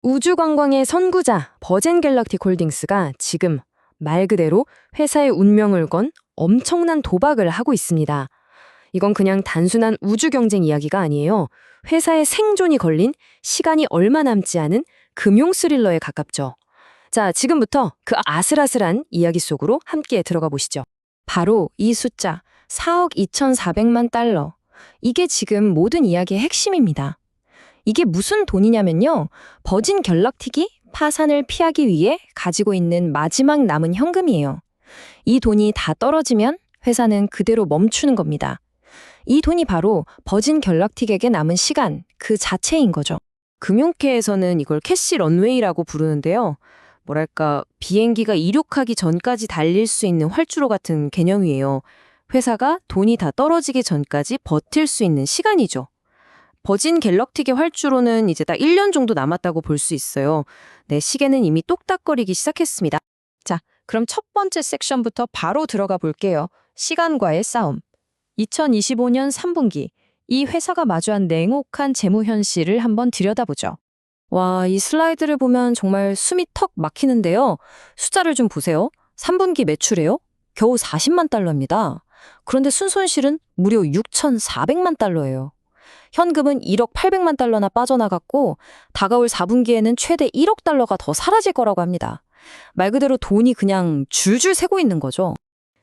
우주관광의 선구자 버젠 갤럭틱 홀딩스가 지금 말 그대로 회사의 운명을 건 엄청난 도박을 하고 있습니다. 이건 그냥 단순한 우주 경쟁 이야기가 아니에요. 회사의 생존이 걸린 시간이 얼마 남지 않은 금융 스릴러에 가깝죠. 자, 지금부터 그 아슬아슬한 이야기 속으로 함께 들어가 보시죠. 바로 이 숫자 4억 2,400만 달러. 이게 지금 모든 이야기의 핵심입니다. 이게 무슨 돈이냐면요. 버진 갤럭틱이 파산을 피하기 위해 가지고 있는 마지막 남은 현금이에요. 이 돈이 다 떨어지면 회사는 그대로 멈추는 겁니다. 이 돈이 바로 버진 갤럭틱에게 남은 시간 그 자체인 거죠. 금융계에서는 이걸 캐시 런웨이라고 부르는데요. 뭐랄까, 비행기가 이륙하기 전까지 달릴 수 있는 활주로 같은 개념이에요. 회사가 돈이 다 떨어지기 전까지 버틸 수 있는 시간이죠. 버진 갤럭틱의 활주로는 이제 딱 1년 정도 남았다고 볼 수 있어요. 네, 시계는 이미 똑딱거리기 시작했습니다. 자, 그럼 첫 번째 섹션부터 바로 들어가 볼게요. 시간과의 싸움. 2025년 3분기, 이 회사가 마주한 냉혹한 재무 현실을 한번 들여다보죠. 와, 이 슬라이드를 보면 정말 숨이 턱 막히는데요. 숫자를 좀 보세요. 3분기 매출이요? 겨우 40만 달러입니다. 그런데 순손실은 무려 6,400만 달러예요. 현금은 1억 800만 달러나 빠져나갔고 다가올 4분기에는 최대 1억 달러가 더 사라질 거라고 합니다. 말 그대로 돈이 그냥 줄줄 새고 있는 거죠.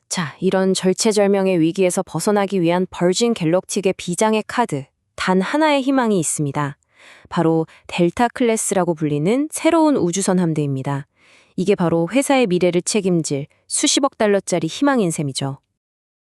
자, 이런 절체절명의 위기에서 벗어나기 위한 버진 갤럭틱의 비장의 카드, 단 하나의 희망이 있습니다. 바로 델타 클래스라고 불리는 새로운 우주선 함대입니다. 이게 바로 회사의 미래를 책임질 수십억 달러짜리 희망인 셈이죠.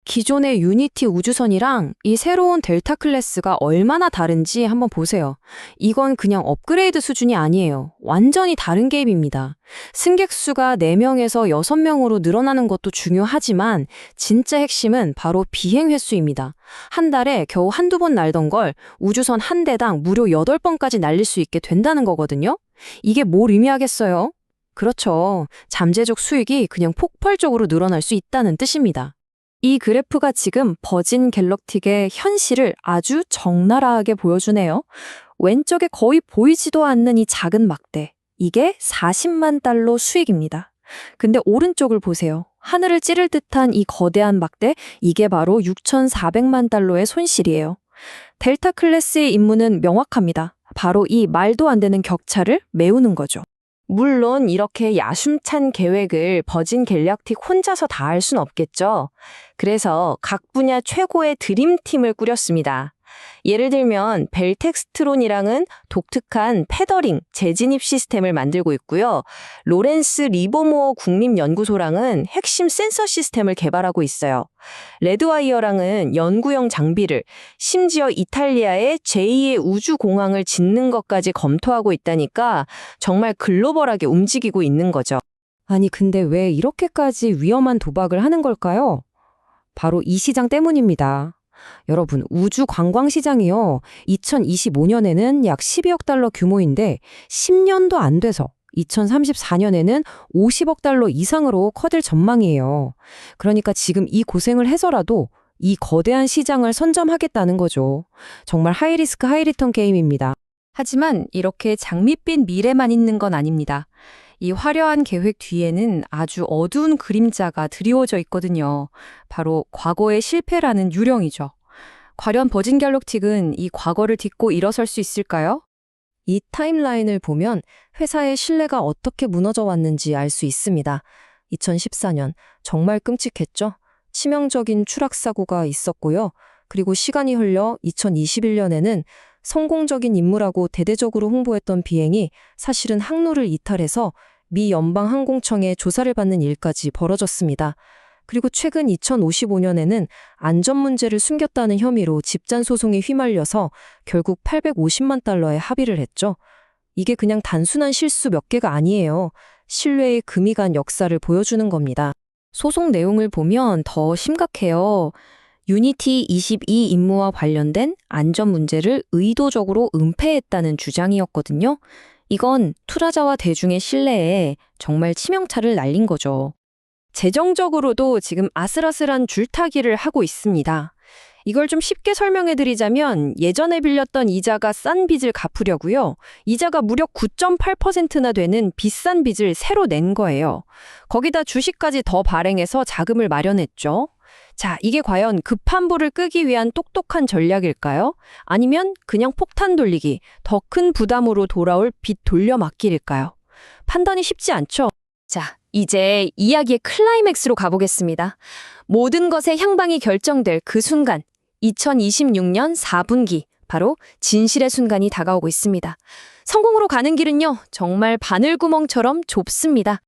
기존의 유니티 우주선이랑 이 새로운 델타 클래스가 얼마나 다른지 한번 보세요. 이건 그냥 업그레이드 수준이 아니에요. 완전히 다른 계획입니다. 승객 수가 4명에서 6명으로 늘어나는 것도 중요하지만 진짜 핵심은 바로 비행 횟수입니다. 한 달에 겨우 한두 번 날던 걸 우주선 한 대당 무려 8번까지 날릴 수 있게 된다는 거거든요. 이게 뭘 의미하겠어요? 그렇죠. 잠재적 수익이 그냥 폭발적으로 늘어날 수 있다는 뜻입니다. 이 그래프가 지금 버진 갤럭틱의 현실을 아주 적나라하게 보여주네요. 왼쪽에 거의 보이지도 않는 이 작은 막대, 이게 40만 달러 수익입니다. 근데 오른쪽을 보세요. 하늘을 찌를 듯한 이 거대한 막대, 이게 바로 6,400만 달러의 손실이에요. 델타 클래스의 임무는 명확합니다. 바로 이 말도 안 되는 격차를 메우는 거죠. 물론 이렇게 야심찬 계획을 버진 갤럭틱 혼자서 다 할 순 없겠죠. 그래서 각 분야 최고의 드림팀을 꾸렸습니다. 예를 들면 벨텍스트론이랑은 독특한 패더링, 재진입 시스템을 만들고 있고요. 로렌스 리버모어 국립연구소랑은 핵심 센서 시스템을 개발하고 있어요. 레드와이어랑은 연구용 장비를, 심지어 이탈리아의 제2의 우주공항을 짓는 것까지 검토하고 있다니까 정말 글로벌하게 움직이고 있는 거죠. 아니, 근데 왜 이렇게까지 위험한 도박을 하는 걸까요? 바로 이 시장 때문입니다. 여러분, 우주 관광 시장이요. 2025년에는 약 12억 달러 규모인데 10년도 안 돼서 2034년에는 50억 달러 이상으로 커질 전망이에요. 그러니까 지금 이 고생을 해서라도 이 거대한 시장을 선점하겠다는 거죠. 정말 하이리스크 하이리턴 게임입니다. 하지만 이렇게 장밋빛 미래만 있는 건 아닙니다. 이 화려한 계획 뒤에는 아주 어두운 그림자가 드리워져 있거든요. 바로 과거의 실패라는 유령이죠. 과연 버진 갤럭틱은 이 과거를 딛고 일어설 수 있을까요? 이 타임라인을 보면 회사의 신뢰가 어떻게 무너져 왔는지 알 수 있습니다. 2014년, 정말 끔찍했죠? 치명적인 추락사고가 있었고요. 그리고 시간이 흘러 2021년에는 성공적인 임무라고 대대적으로 홍보했던 비행이 사실은 항로를 이탈해서 미 연방항공청에 조사를 받는 일까지 벌어졌습니다. 그리고 최근 2055년에는 안전 문제를 숨겼다는 혐의로 집단 소송에 휘말려서 결국 850만 달러에 합의를 했죠. 이게 그냥 단순한 실수 몇 개가 아니에요. 신뢰의 금이 간 역사를 보여주는 겁니다. 소송 내용을 보면 더 심각해요. 유니티 22 임무와 관련된 안전 문제를 의도적으로 은폐했다는 주장이었거든요. 이건 투자자와 대중의 신뢰에 정말 치명타를 날린 거죠. 재정적으로도 지금 아슬아슬한 줄타기를 하고 있습니다. 이걸 좀 쉽게 설명해 드리자면 예전에 빌렸던 이자가 싼 빚을 갚으려고요. 이자가 무려 9.8%나 되는 비싼 빚을 새로 낸 거예요. 거기다 주식까지 더 발행해서 자금을 마련했죠. 자, 이게 과연 급한 불을 끄기 위한 똑똑한 전략일까요? 아니면 그냥 폭탄 돌리기, 더 큰 부담으로 돌아올 빚 돌려막기일까요? 판단이 쉽지 않죠? 자, 이제 이야기의 클라이맥스로 가보겠습니다. 모든 것의 향방이 결정될 그 순간, 2026년 4분기, 바로 진실의 순간이 다가오고 있습니다. 성공으로 가는 길은요, 정말 바늘구멍처럼 좁습니다.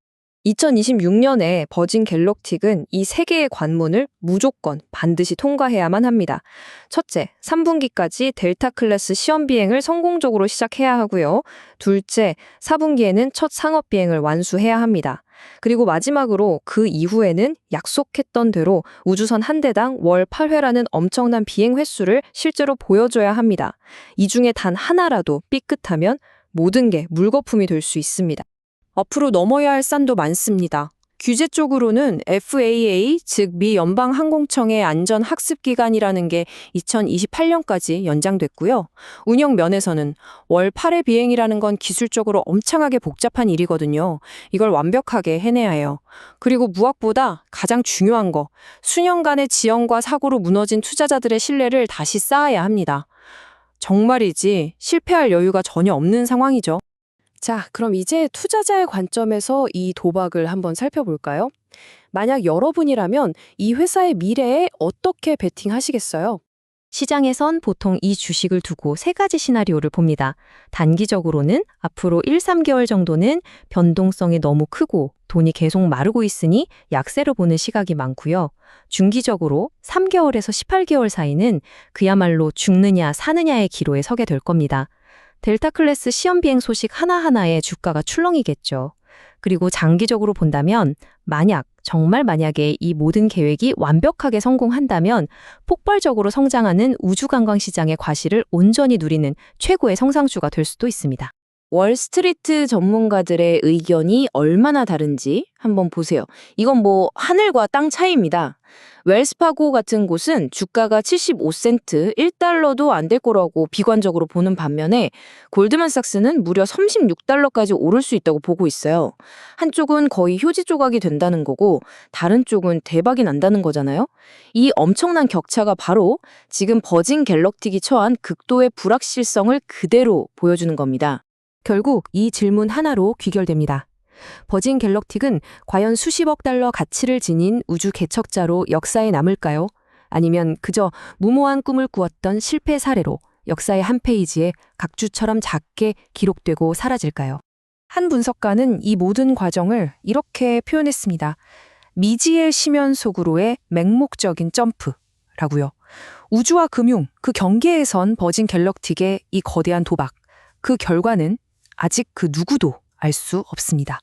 2026년에 버진 갤럭틱은 이 세 개의 관문을 무조건 반드시 통과해야만 합니다. 첫째, 3분기까지 델타 클래스 시험 비행을 성공적으로 시작해야 하고요. 둘째, 4분기에는 첫 상업 비행을 완수해야 합니다. 그리고 마지막으로 그 이후에는 약속했던 대로 우주선 한 대당 월 8회라는 엄청난 비행 횟수를 실제로 보여줘야 합니다. 이 중에 단 하나라도 삐끗하면 모든 게 물거품이 될 수 있습니다. 앞으로 넘어야 할 산도 많습니다. 규제 쪽으로는 FAA, 즉 미 연방항공청의 안전학습기간이라는 게 2028년까지 연장됐고요. 운영 면에서는 월 8회 비행이라는 건 기술적으로 엄청나게 복잡한 일이거든요. 이걸 완벽하게 해내야 해요. 그리고 무엇보다 가장 중요한 거, 수년간의 지연과 사고로 무너진 투자자들의 신뢰를 다시 쌓아야 합니다. 정말이지 실패할 여유가 전혀 없는 상황이죠. 자, 그럼 이제 투자자의 관점에서 이 도박을 한번 살펴볼까요? 만약 여러분이라면 이 회사의 미래에 어떻게 베팅하시겠어요? 시장에선 보통 이 주식을 두고 세 가지 시나리오를 봅니다. 단기적으로는 앞으로 1, 3개월 정도는 변동성이 너무 크고 돈이 계속 마르고 있으니 약세로 보는 시각이 많고요. 중기적으로 3개월에서 18개월 사이는 그야말로 죽느냐 사느냐의 기로에 서게 될 겁니다. 델타 클래스 시험 비행 소식 하나하나에 주가가 출렁이겠죠. 그리고 장기적으로 본다면 정말 만약에 이 모든 계획이 완벽하게 성공한다면 폭발적으로 성장하는 우주관광 시장의 과실을 온전히 누리는 최고의 성장주가 될 수도 있습니다. 월스트리트 전문가들의 의견이 얼마나 다른지 한번 보세요. 이건 하늘과 땅 차이입니다. 웰스파고 같은 곳은 주가가 75센트, 1달러도 안 될 거라고 비관적으로 보는 반면에 골드만삭스는 무려 36달러까지 오를 수 있다고 보고 있어요. 한쪽은 거의 효지 조각이 된다는 거고 다른 쪽은 대박이 난다는 거잖아요. 이 엄청난 격차가 바로 지금 버진 갤럭틱이 처한 극도의 불확실성을 그대로 보여주는 겁니다. 결국 이 질문 하나로 귀결됩니다. 버진 갤럭틱은 과연 수십억 달러 가치를 지닌 우주 개척자로 역사에 남을까요? 아니면 그저 무모한 꿈을 꾸었던 실패 사례로 역사의 한 페이지에 각주처럼 작게 기록되고 사라질까요? 한 분석가는 이 모든 과정을 이렇게 표현했습니다. 미지의 심연 속으로의 맹목적인 점프라고요. 우주와 금융, 그 경계에 선 버진 갤럭틱의 이 거대한 도박, 그 결과는 아직 그 누구도 알 수 없습니다.